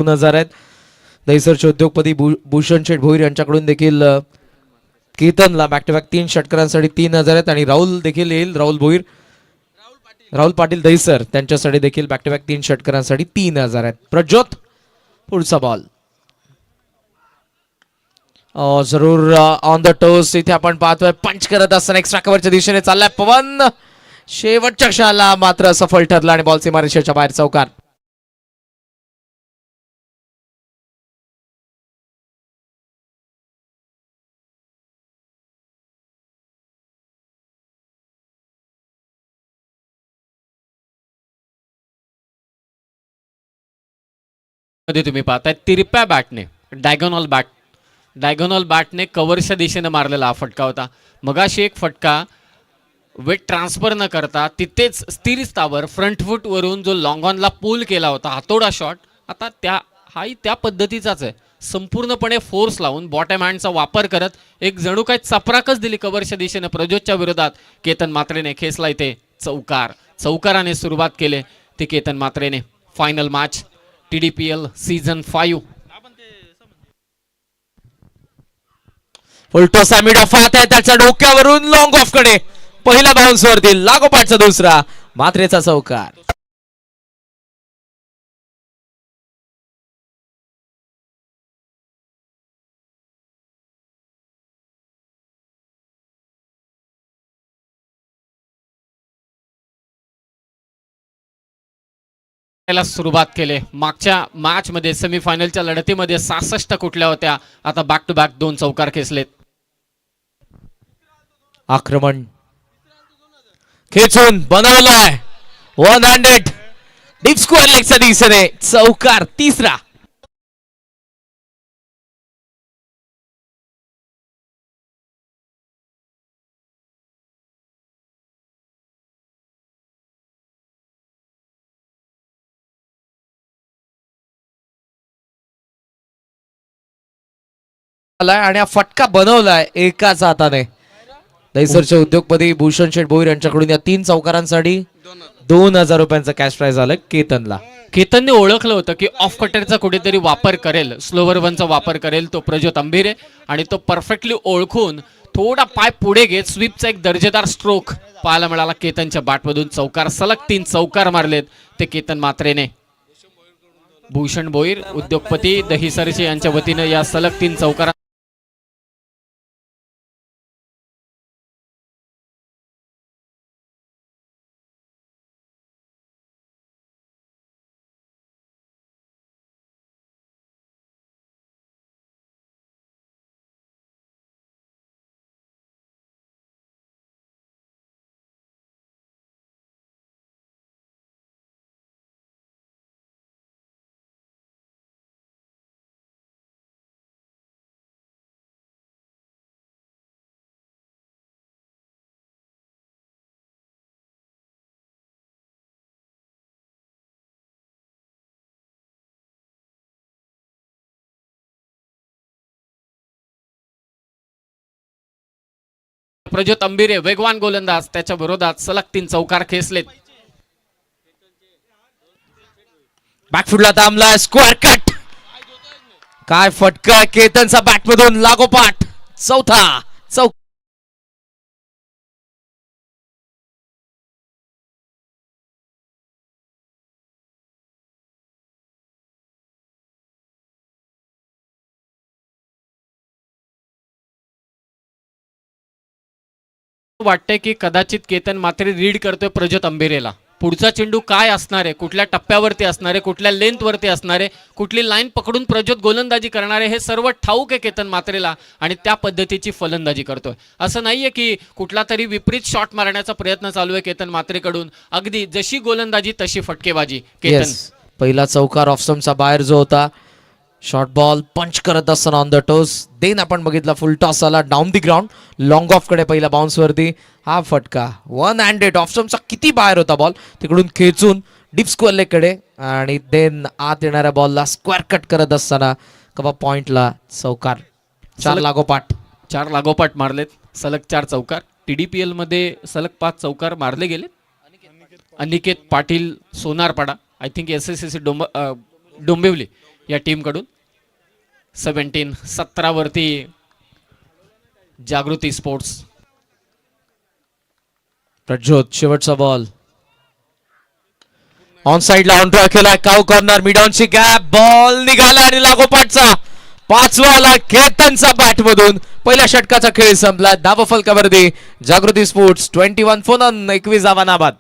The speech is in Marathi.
2000 आहेत. दहिसरचे उद्योगपती भूषण शेठ भोईर यांच्याकडून देखील केतनला बॅक टू बॅक 3 षटकारांसाठी 3000 आहेत आणि राहुल देखील येईल. राहुल पाटील दहिसर त्यांच्यासाठी देखील बॅक टू बॅक 3 षटकारांसाठी 3000 आहेत. प्रज्योत पुढचा बॉल जरूर ऑन द टोस. इथे आपण पाहतोय पंच करत असताना एक्स्ट्रा कव्हरच्या दिशेने चाललाय पवन. शेवटच्या क्षणाला मात्र सफल ठरला आणि बॉल सीमारेषेच्या बाहेर चौकार. मध्ये तुम्ही पाहताय तिरप्या बॅटने डायगोनल बॅटने कव्हरच्या दिशेने मारलेला हा फटका होता. मगाशी एक फटका वेट ट्रान्सफर न करता तिथेच स्थिर स्थावर फ्रंट फूट वरून जो लॉंग ऑनला पुल केला होता हातोडा शॉट, आता हाही त्या पद्धतीचाच आहे. संपूर्णपणे फोर्स लावून बॉटम हँडचा वापर करत एक जणू काय चपराकच दिली कव्हरच्या दिशेने प्रज्योतच्या विरोधात. केतन मात्रेने खेचला इथे चौकाराने सुरुवात केली ती केतन मात्रेने. Final match TDPL season 5. Full toss Sammy डफात आहे त्याच्या डोक्यावरून लॉंग ऑफ कडे पहिला बाउन्स वरती लागोपाठचा दुसरा मात्रेचा चौकार. सुरुवात केले. मागच्या मॅच मध्ये सेमीफायनलच्या लढतीमध्ये 66 कुठल्या होत्या, आता बॅक टू बॅक 2 चौकार खेचलेत. आक्रमण खेचून बनवलाय 100 डीप स्क्वेअर लेगच्या दिशेने चौकार तिसरा. आणि हा फटका बनवलाय एकाच हाताने. दहिसरचे उद्योगपती भूषण शेठ भोईर यांच्याकडून या 3 चौकारांसाठी 2000 रुपयांचा कॅश प्राइज आलाय केतनला. केतनने ओळखलं होतं की ऑफ कटरचा कुठेतरी वापर करेल, स्लोवर वनचा वापर करेल तो प्रज्योत अंभिरे, आणि तो परफेक्टली ओळखून थोडा पाय पुढे घेत स्वीपचा एक दर्जेदार स्ट्रोक पाहायला मिळाला केतनच्या बॅटमधून. चौकार सलग 3 चौकार मारलेत ते केतन मात्रेने. भूषण भोईर उद्योगपती दहिसरचे यांच्या वतीनं या सलग 3 चौकार. प्रज्योत अंभिरे वेगवान गोलंदाज, त्याच्या विरोधात सलग 3 चौकार खेचलेत. बॅकफुटला थांबला स्क्वेअर कट. काय फटका केतनचा बॅटमधून लागोपाठ चौथा चौक. वाटतंय की कदाचित केतन मात्रे रीड करतोय प्रज्योत अंभिरेला. पुढचा चेंडू काय असणार आहे, कुठल्या टप्प्यावरती असणार आहे, कुठल्या लेंथवरती असणार आहे, कुठली लाईन पकडून प्रज्योत गोलंदाजी करणार आहे, हे सर्व ठाऊक आहे केतन मात्रेला आणि त्या पद्धतीची फलंदाजी करतोय. असं नाहीये की कुठला तरी विपरीत शॉट मारण्याचा प्रयत्न चालू आहे केतन मात्रेकडून. अगदी जशी गोलंदाजी तशी फटकेबाजी केतन. पहिला चौकार ऑफस्टम्पचा बाहेर जो होता, शॉर्ट बॉल पंच करत असताना ऑन द टोस. देन आपण बघितला फुल टॉस आला down the ground long of कडे पहिला बाउन्स वरती. हा फटका 100 ऑफस्टम्पचा किती बाहेर होता बॉल, तिकडून खेचून डीप स्क्वेअर लेग कडे आणि देन आत येणाऱ्या बॉलला स्क्वेअर कट करत असताना कबा पॉइंटला चौकार. 4 लागोपाठ मारलेत सलग 4 चौकार. TDPL मध्ये सलग 5 चौकार मारले गेले. Aniket Patil Sonarpada, I think SSC Dombivli या टीमकडून. 17-17 वरती जागृती स्पोर्ट्स. प्रज्योत शेवटचा बॉल ऑन साइडला ऑन ड्रॉ केलाय. काव कॉर्नर मिडॉनची गॅप बॉल निघाला आणि लागोपाठचा 5वा आला केतनचा बॅट मधून. पहिल्या षटकाचा खेळ संपला. धाव फलकावरती जागृती स्पोर्ट्स 21 फोन 21 आव्हानाबाद.